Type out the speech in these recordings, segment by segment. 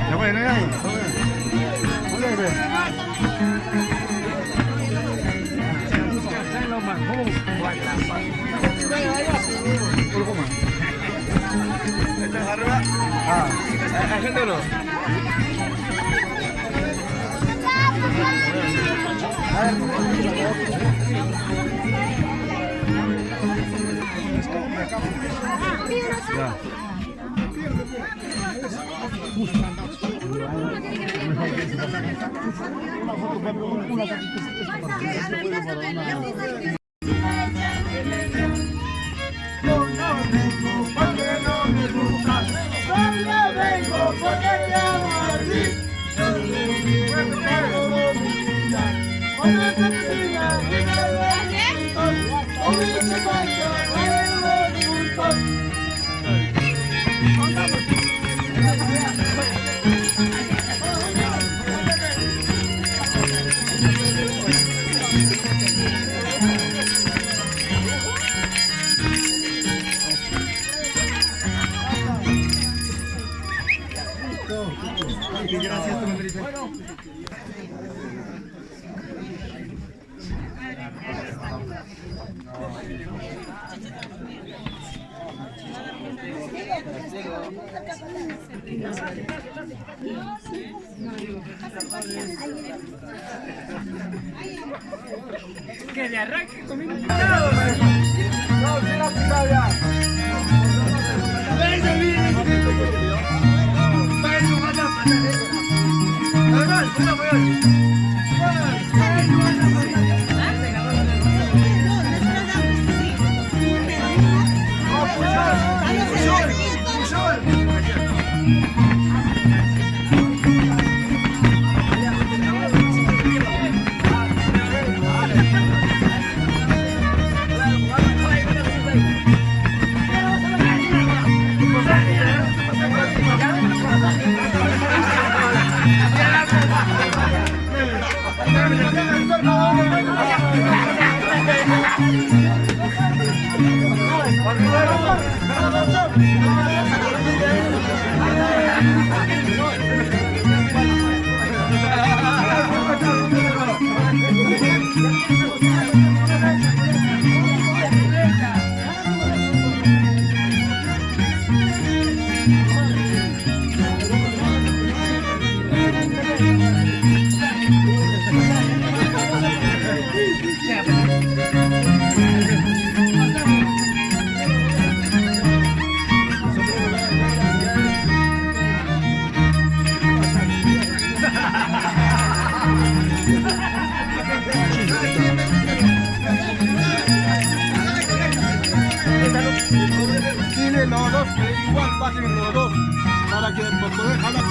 Ya bueno, ya. ¿Estás arriba? ¿Hay gente o no? Ya. Gracias, Que de arranque conmigo. Tienen los dos, igual bajen los dos, para que poder jalar.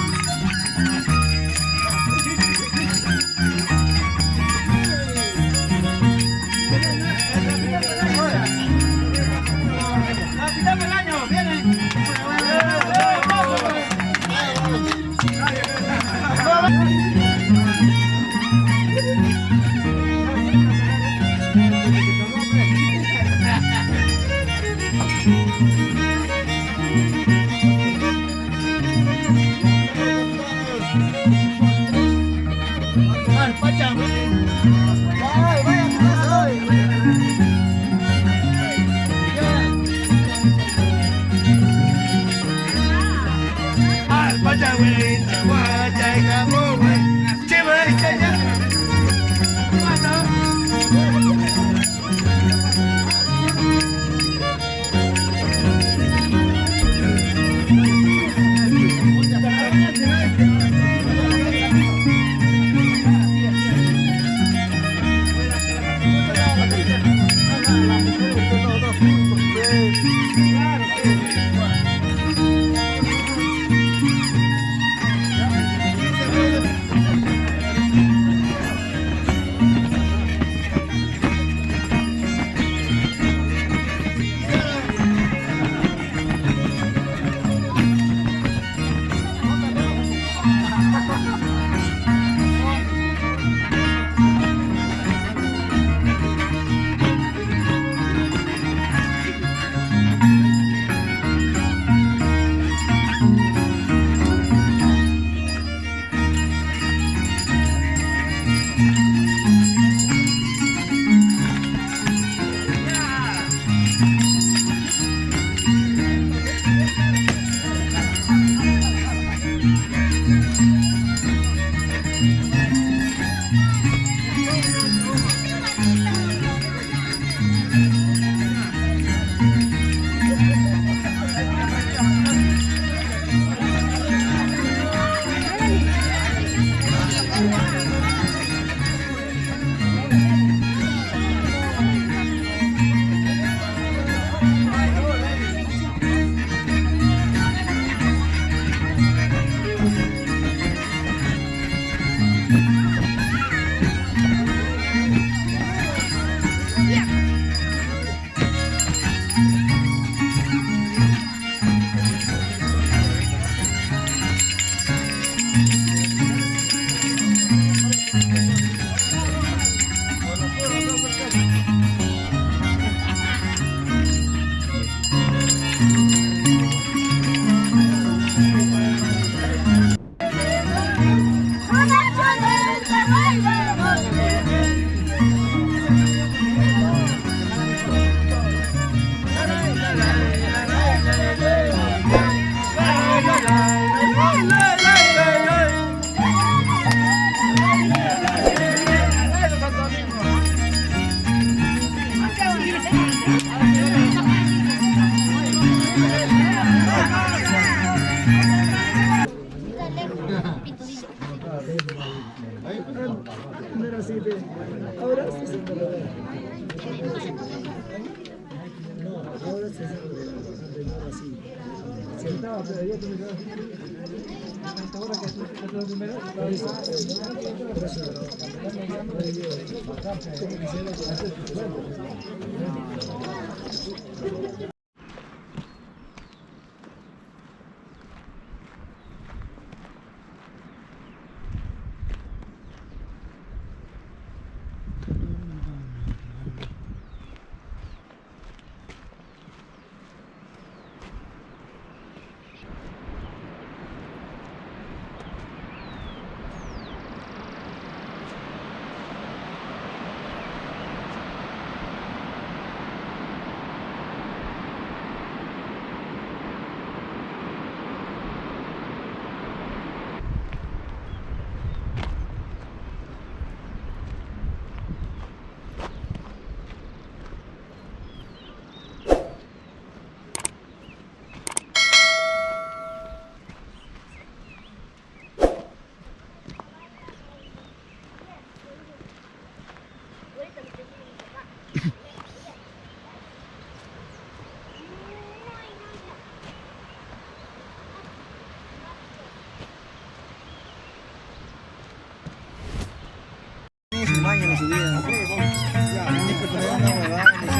Maña en su vida.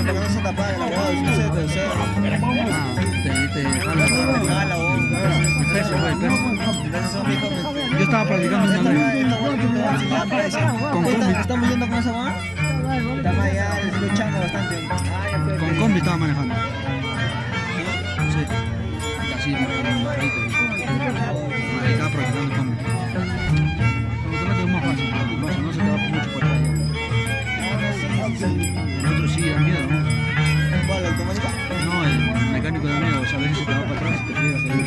No se tapa el agua, no se Yo estaba practicando también. ¿Con combi? ¿Estamos yendo con esa mamá? Estamos allá luchando bastante. Con combi estaba manejando. Sí. Así, estaba practicando combi. Automático es más fácil, no se te va mucho por allá. El otro sí da miedo, ¿no? ¿Cuál, el automático? No, el mecánico da miedo, o sea, a veces se te va para atrás y te llega a salir.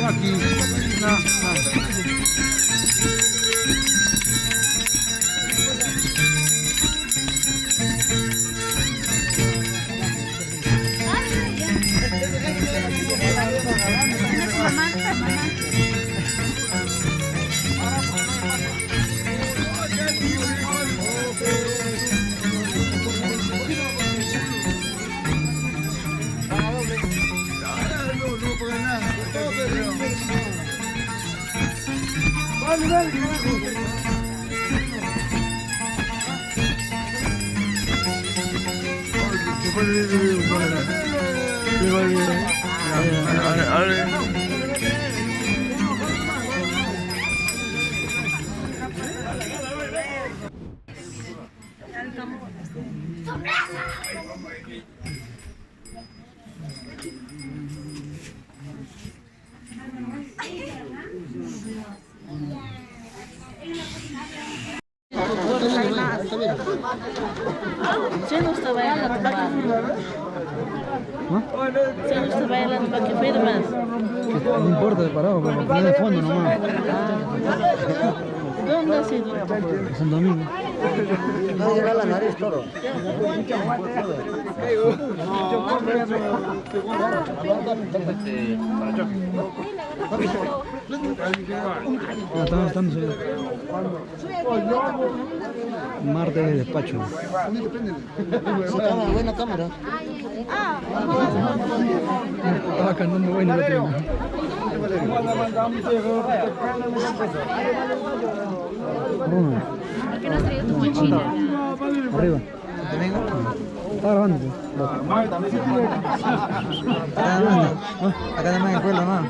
Aquí, Você não está bailando para Você não está bailando para que firmas. No importa, parado, pero poner de fondo nomás. ¿Dónde has ido? San Domingo. No llega la nariz, toro. Ya están estándose. Martes de despacho. Buena cámara. Estaba cantando bueno el otro. Arriba. Está grabando. Acá nomás en el pueblo nomás.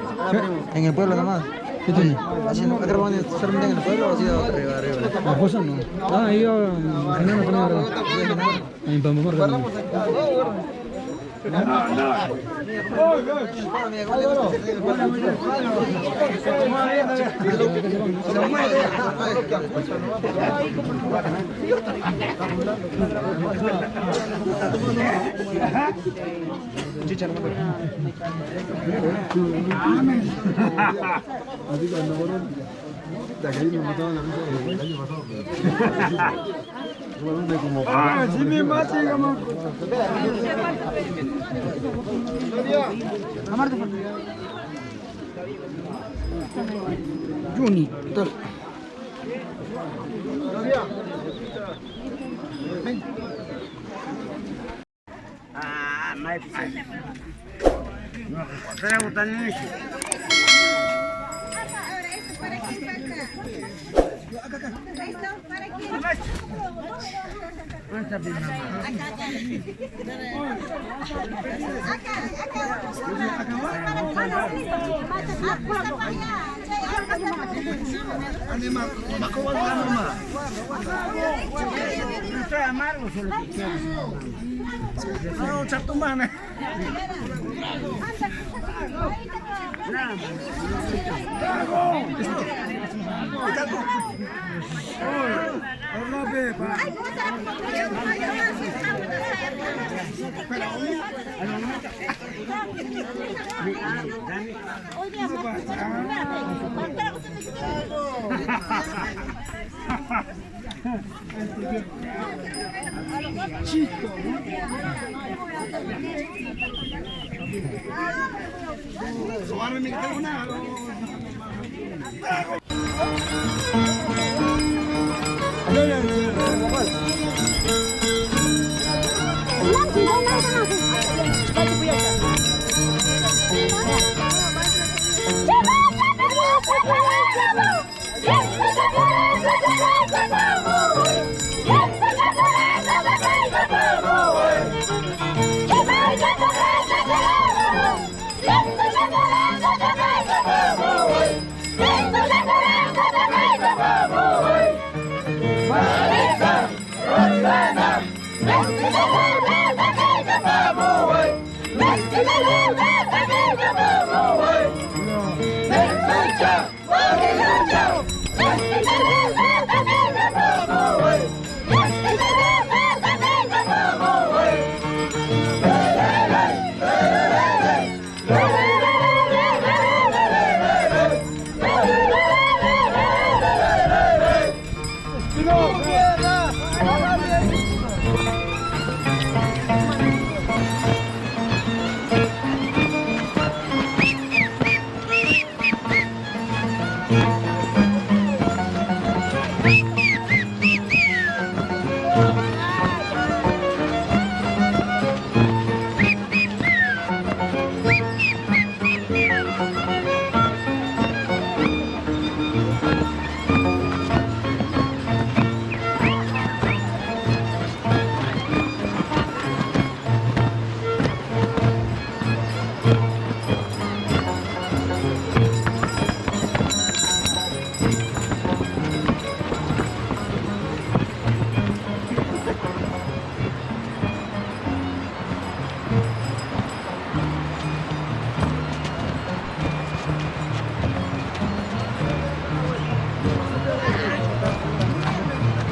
En el pueblo nomás. ¿Qué tiene? ¿Está grabando solamente en el pueblo o ha sido arriba? La cosa no. Ah, iba a Genaro poner a grabar. A mi papá grabando. Juni, dale.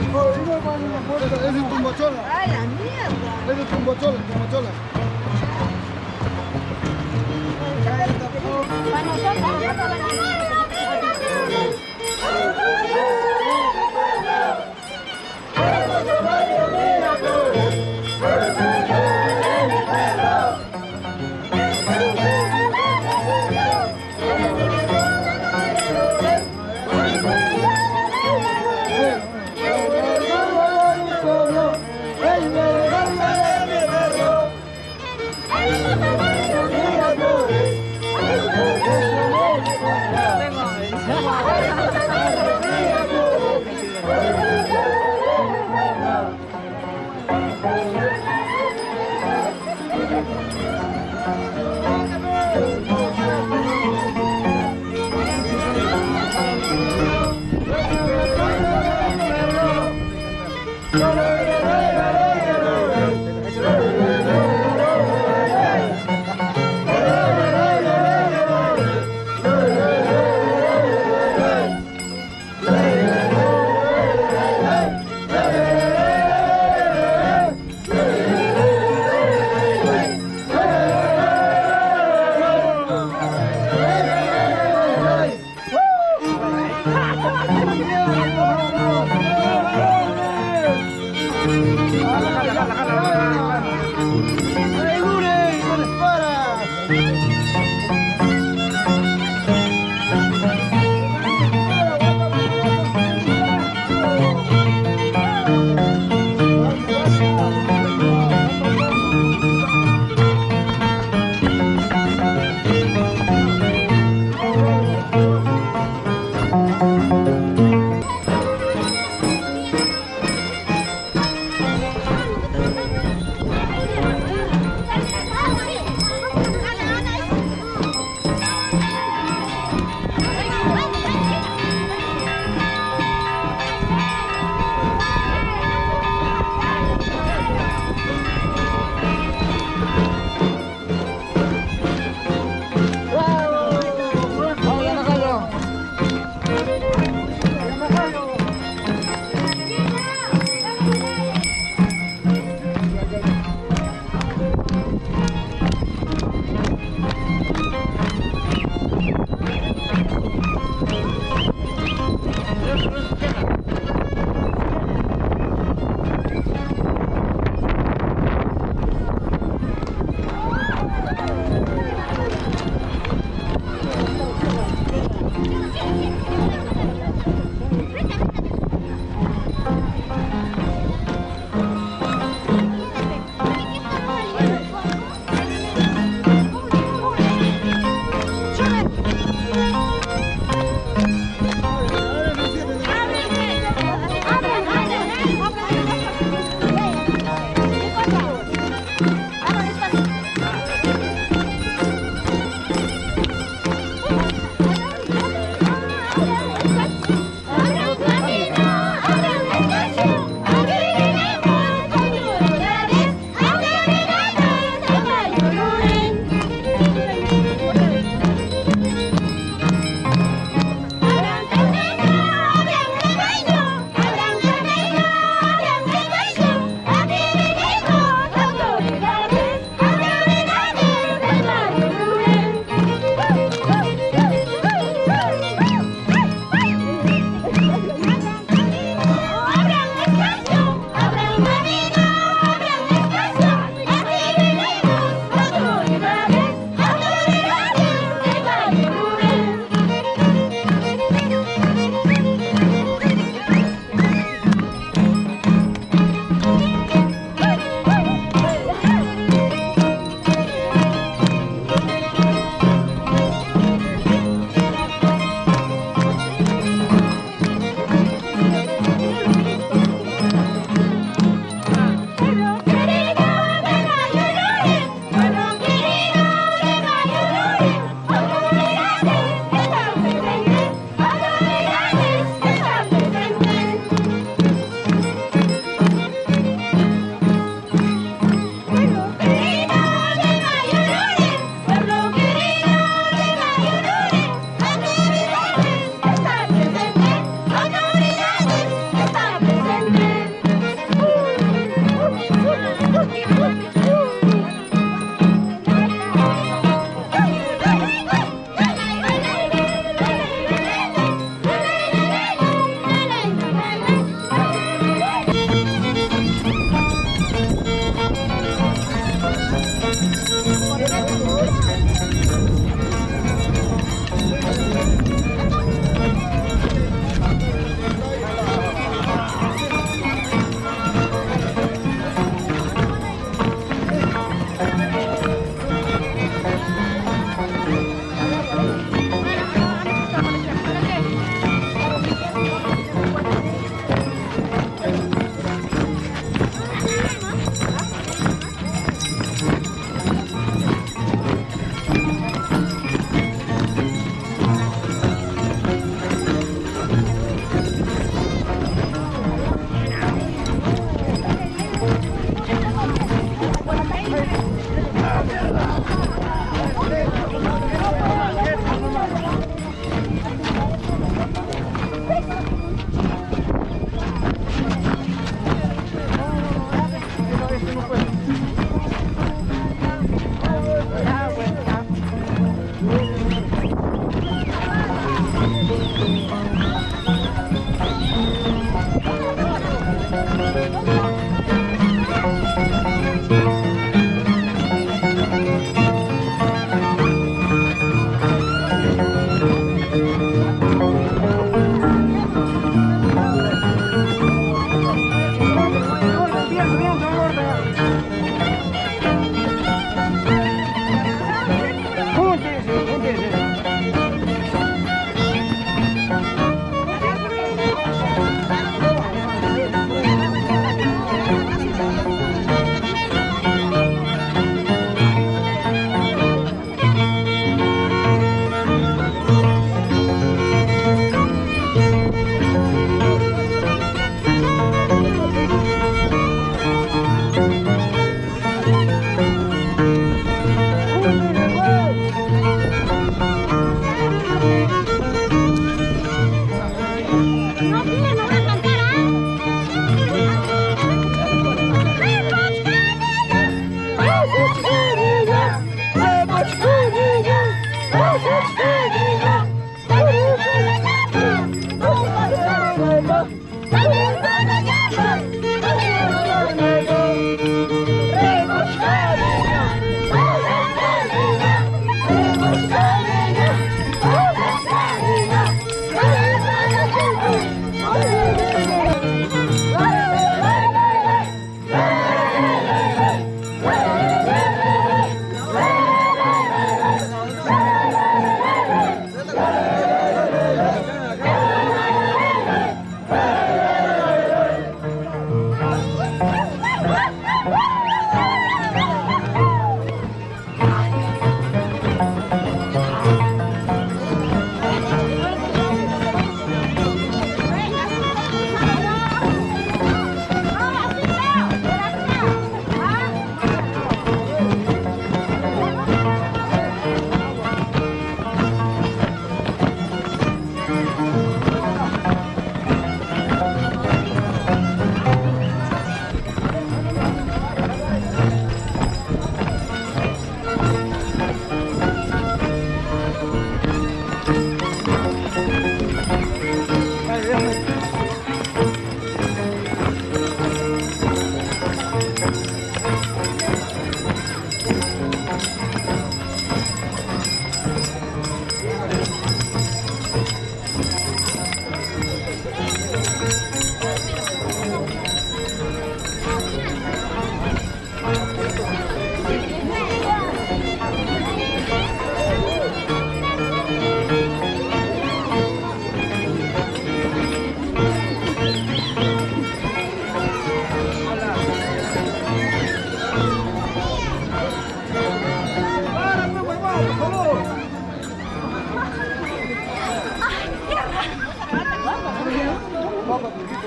Ese es tumbochola. ¡Ay, la mierda! Ese es tumbochola, tumbochola. Para nosotros, Venga,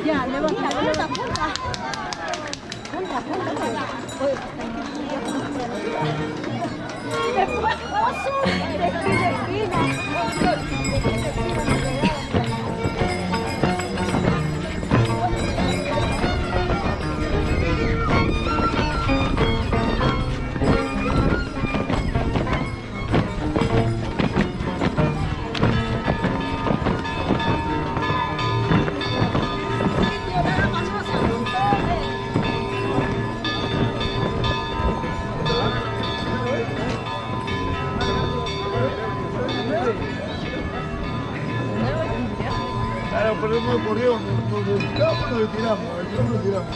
Ya, levanta la punta. Punta, punta. Oso, de esquina. Claro, pero no me ocurrió, nos dedicamos, nos tiramos, nos tiramos.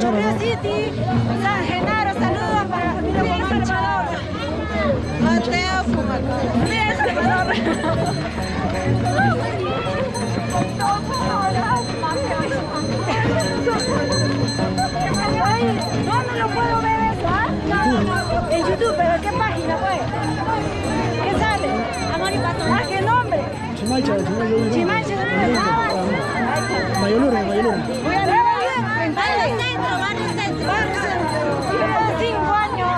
Chorrillos City, San Genaro, saludos para familia El Salvador. Mateo Fumaco. Bien, Salvador. Ay, no lo puedo ver eso, ¿ah? En YouTube, pero ¿qué página fue? ¿Qué sale? Amor y Pasión. ¿Ah, qué nombre? Chimalcha, Chimanche, Mayolura. voy a ver en Barrio Centro, Barrio Centro. Barrio Centro. Llevo 5 años.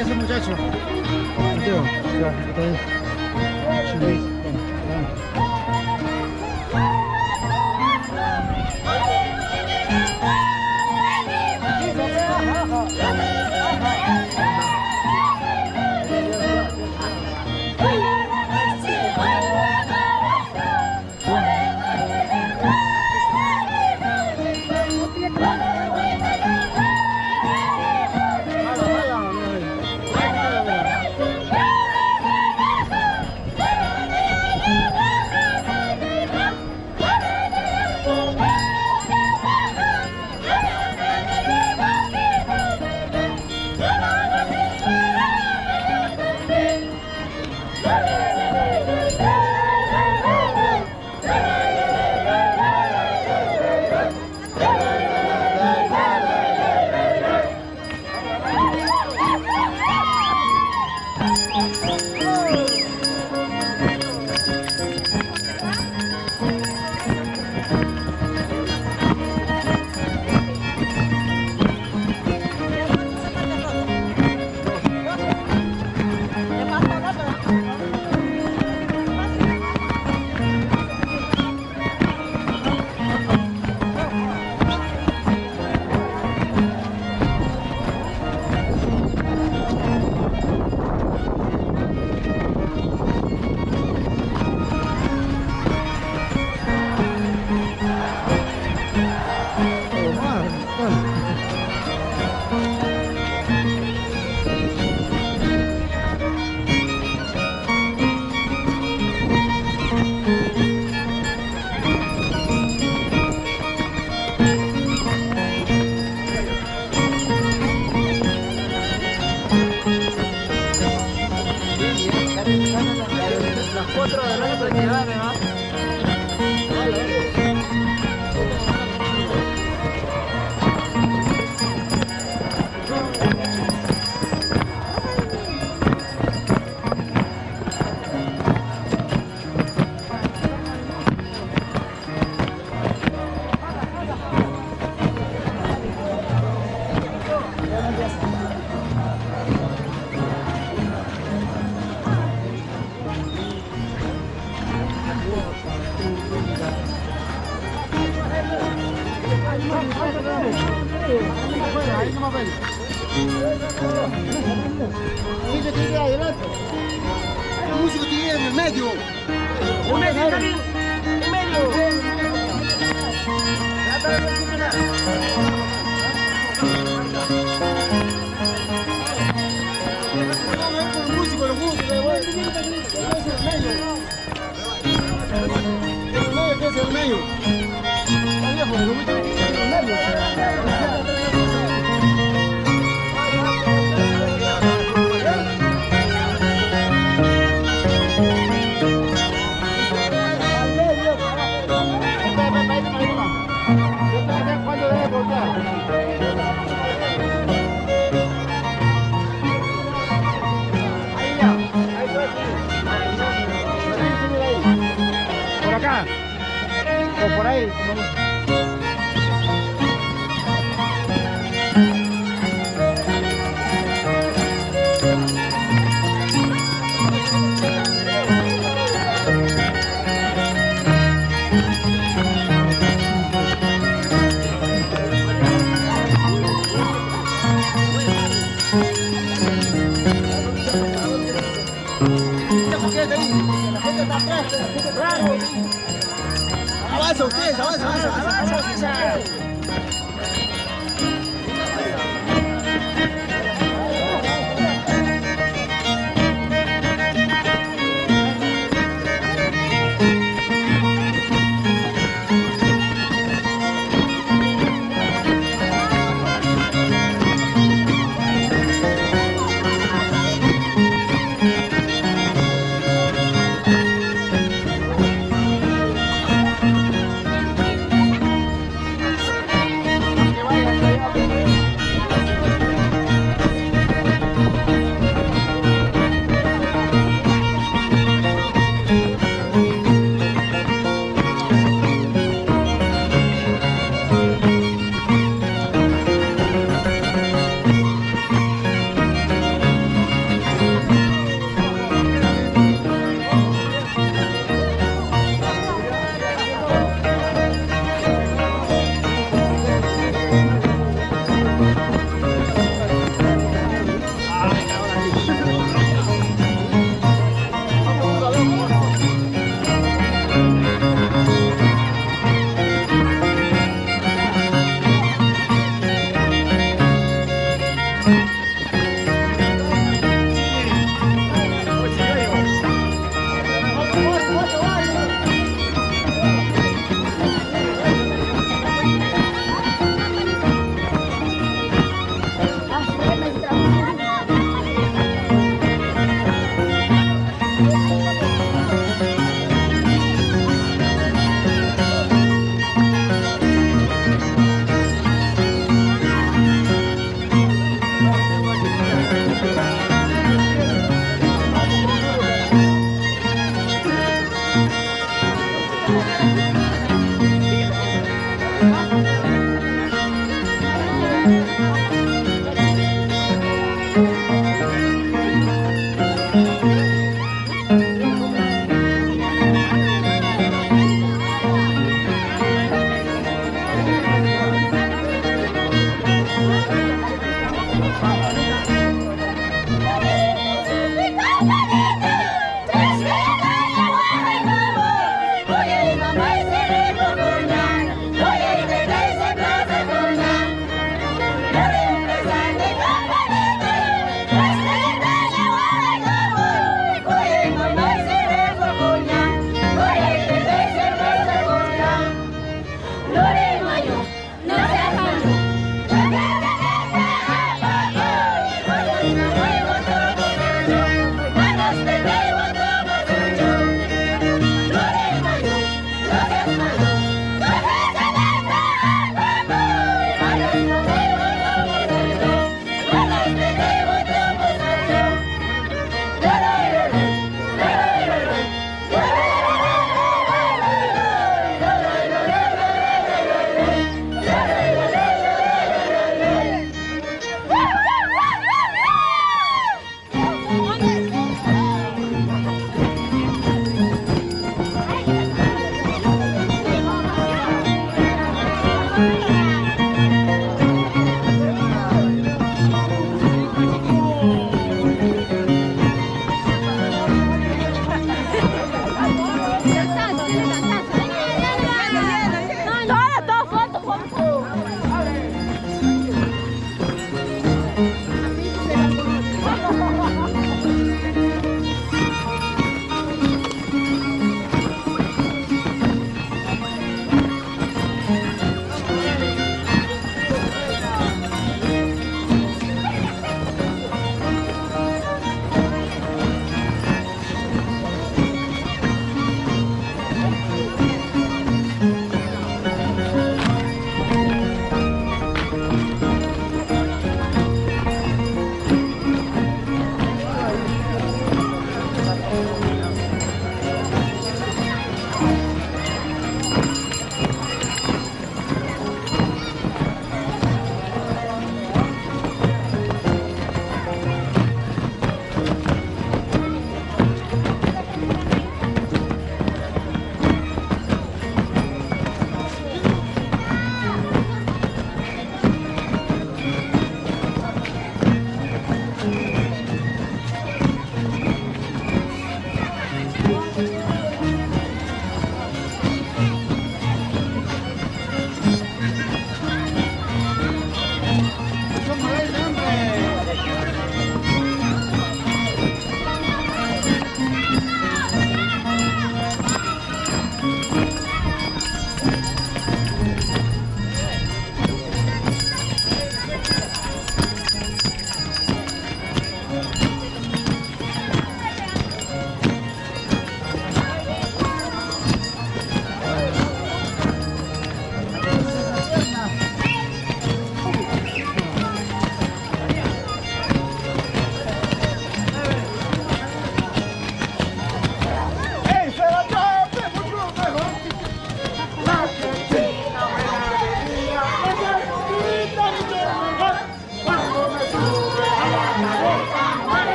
Ese muchacho. Mateo, ya, está ahí. Sí, Luis, vamos. Ahí no me ven. Tiene adelante. El músico tiene en el medio. Un medio. Un medio. El músico, los músicos, el medio. Por acá. O por ahí. Avanza ustedes, avanza. Lore Mayo, no seas malo.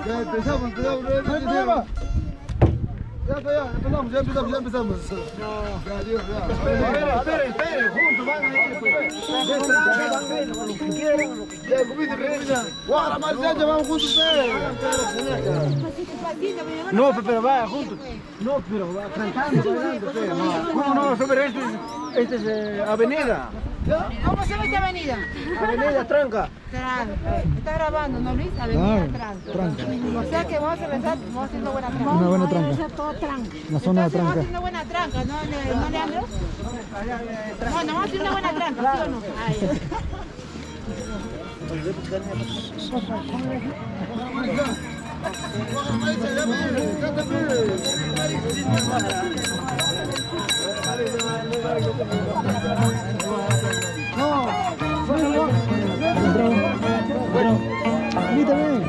Ya empezamos. No hay problema. Ya empezamos. Ya, Dios, ya. Esperen, juntos, van Ya, comida. Guarda, Marcela, vamos juntos, No, pero vaya, juntos. No, pero va cantando, bailando, ¿Cómo no? Sobre esta es avenida. ¿Cómo se ve esta avenida? Avenida Tranca. Tranca. Está grabando, ¿no, Luis? Avenida Tranca. O sea que vamos a empezar, vamos haciendo buena tranca. Una buena tranca. Todo tranca. La zona de Entonces, vamos tranca. haciendo buena tranca, ¿no, Leandro? Bueno, vamos a hacer una buena tranca, ¿sí o no? Ahí. Bueno, invítame.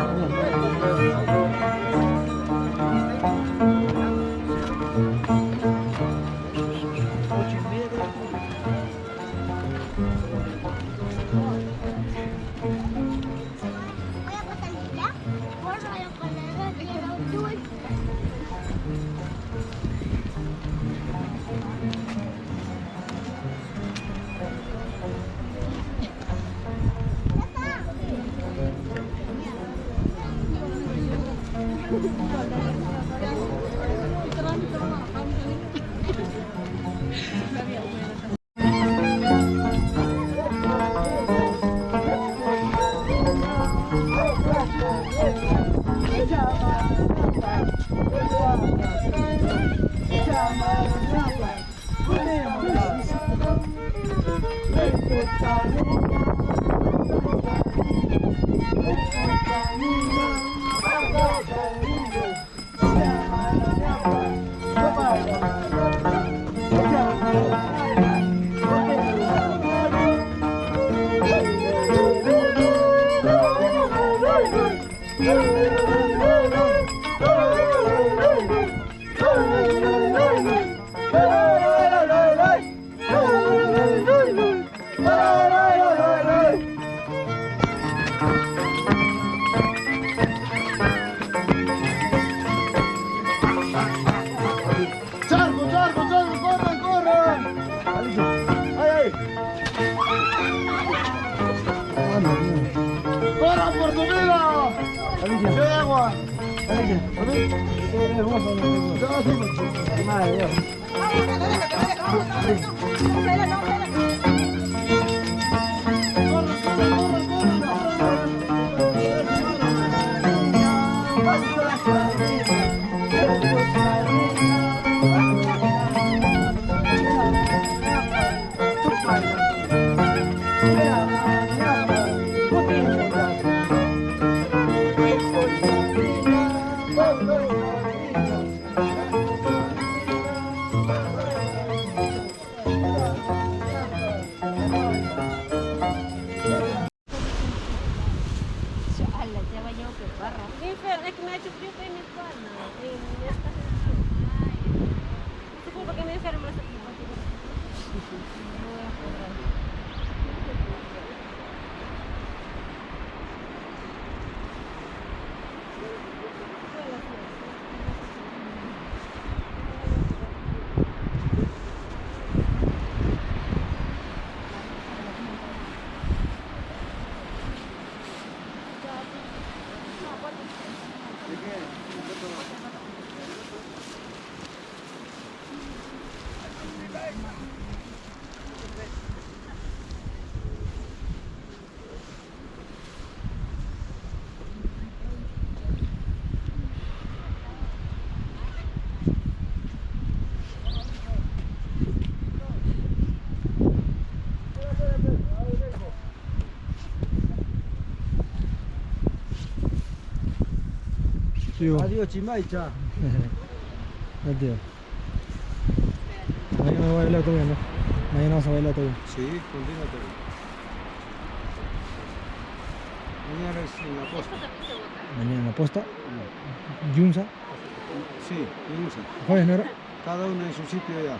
¡Corran por su vida! ¡Sí, agua! Es que me ha hecho frío en mi espalda. Supongo que me enfermo ese tipo. Tío. Adiós, Chimaicha. Adiós. Mañana voy a bailar todavía, ¿no? Mañana vamos a bailar todavía. Sí, continúa todo. Mañana es en la posta. Mañana en la posta. Yunza. Sí, Yunza. Jueves, ¿no era? Cada uno en su sitio ya.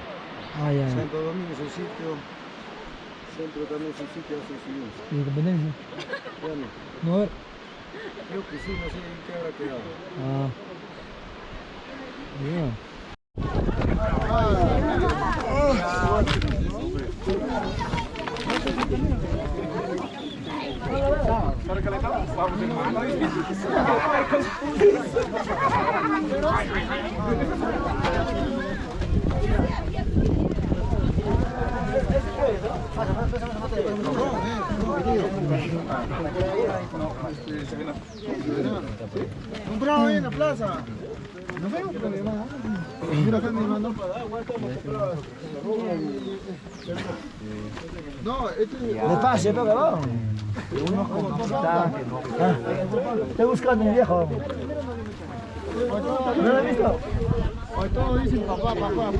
Ah, ya. Santo Domingo en su sitio. Centro también en su sitio, hace su Yunza. ¿Y competencia? Bueno, No, a ver. creo que sí, no sé en qué habrá quedado. Ah. Bien. Comprado ahí en la plaza. No tengo problema. Mira acá mi mano. No, Despacio, toca, vamos. Estoy buscando mi viejo. ¿No lo has visto? hoy todos dicen papá, papá.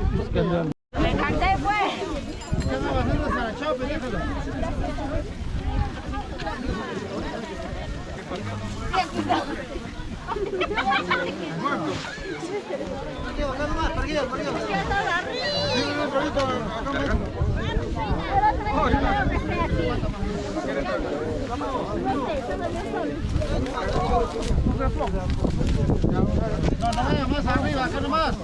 Me encanté, pues. No, más arriba, acá nomás.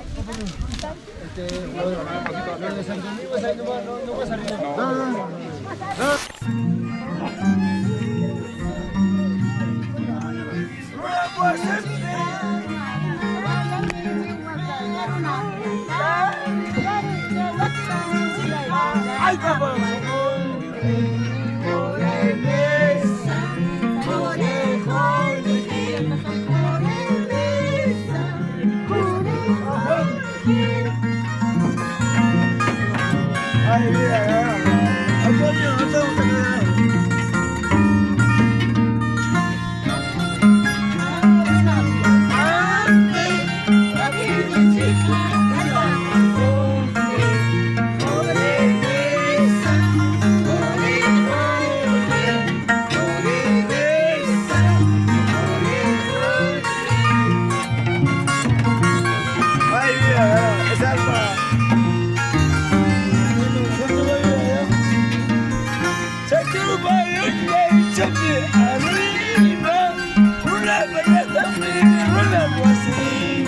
¡Ay, papá! Ay, mira, Antonio, no te gusta nada. Ay, mira, esa alma. Arriba, una belleza una así.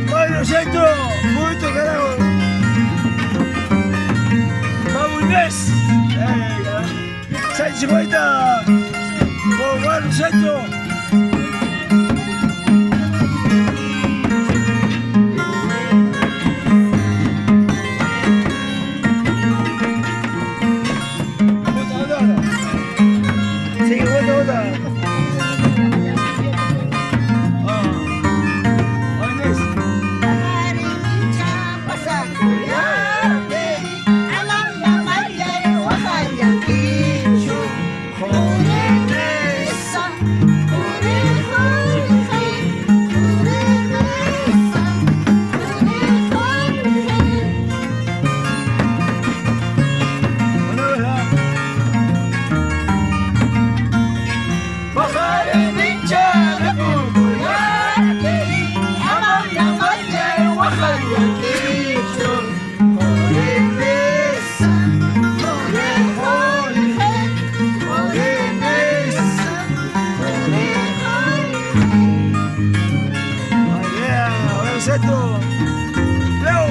Bueno, centro, muito carajo. Yes! Sa 50! Por Juan Centro! Sige, vota. Agnes. Centro. Leo.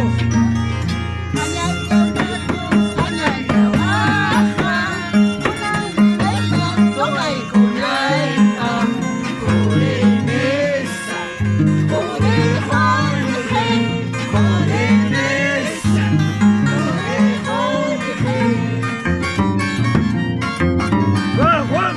Juan.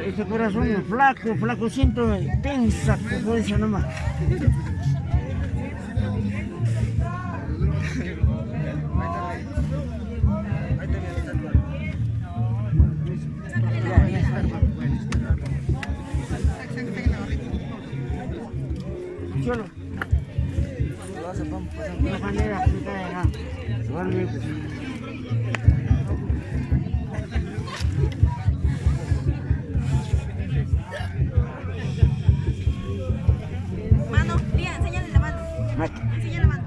Ese corazón es flaco, siento tensa, por eso nomás. Cholo. De manera Mano, Lía, enséñale la mano. Enséñale la mano.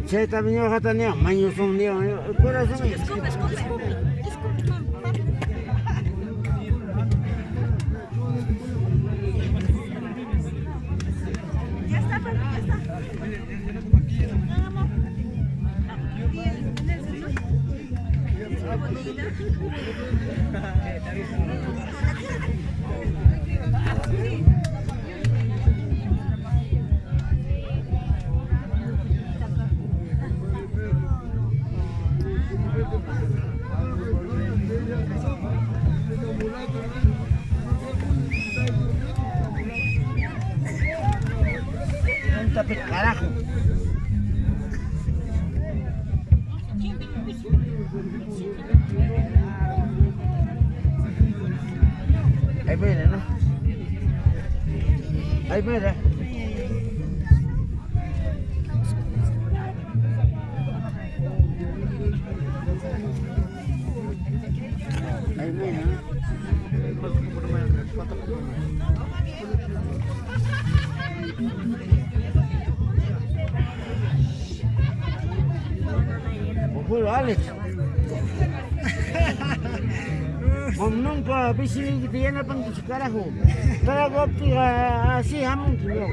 Ceta venido a tener maños son el corazón. Escupe. Ya está, papi, ya está. Carajo. Ahí mira. Ahí mira. Bueno, Alex. Nunca visi kita yana pang carajo. Pero kopi así hamon kilo.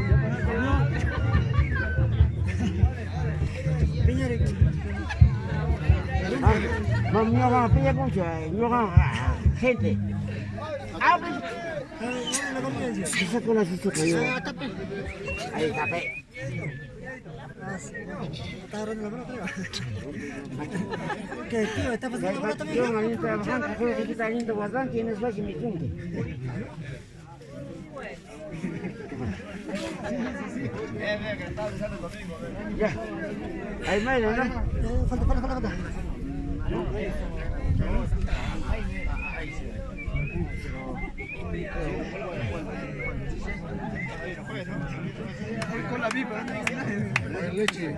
Mamnya kan pilla con gente. Bisa kena susu kayu. Ayo capek. Taruh dulu mana? Oke, tío, está pasando por también. Yo mañana trabajando, creo que kita lindo guardar, tienes más que mi punto. Ya, ahí me ¿no? Falta. Con la pipa, leche.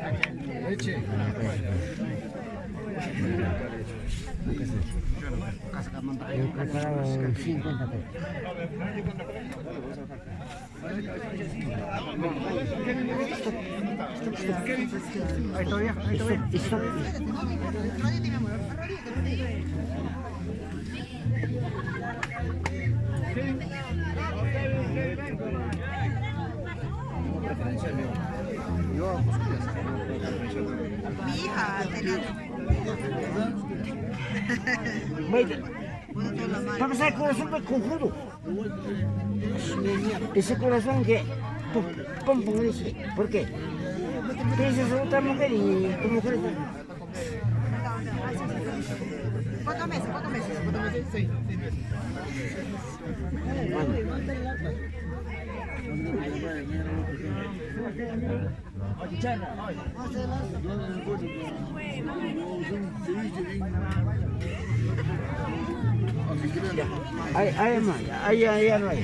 Yo preparaba 50 pesos. Ahí todavía. Stop. Mi hija, Vamos al corazón del conjuro. Ese corazón que pum dice. ¿Por qué? Piensas en otra mujer y tu mujer está. ¿Cuántos meses? 6 meses. Ahí no hay. Ya no hay.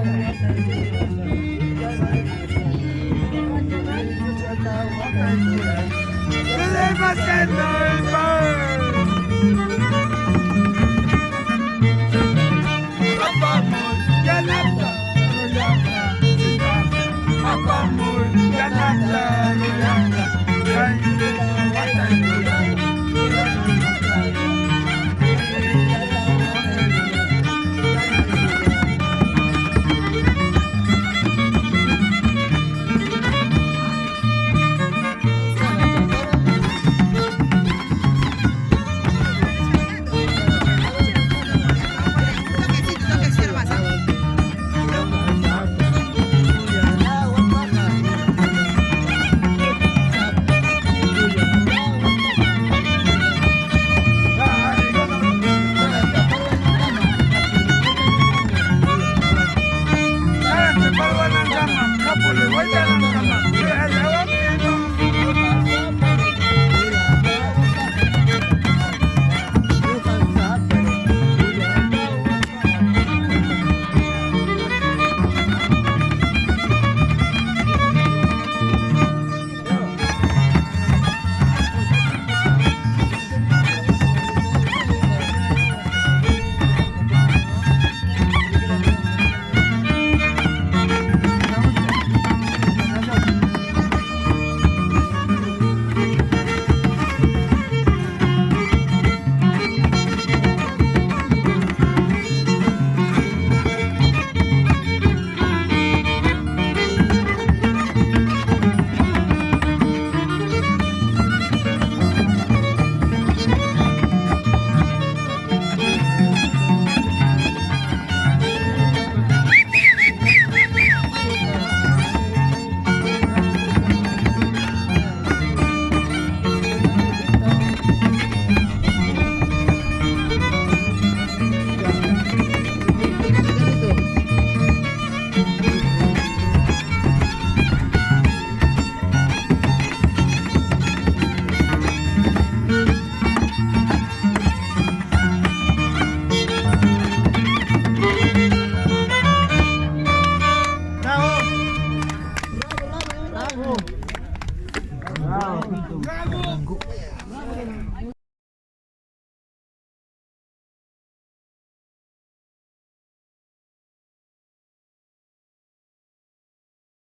Carlito.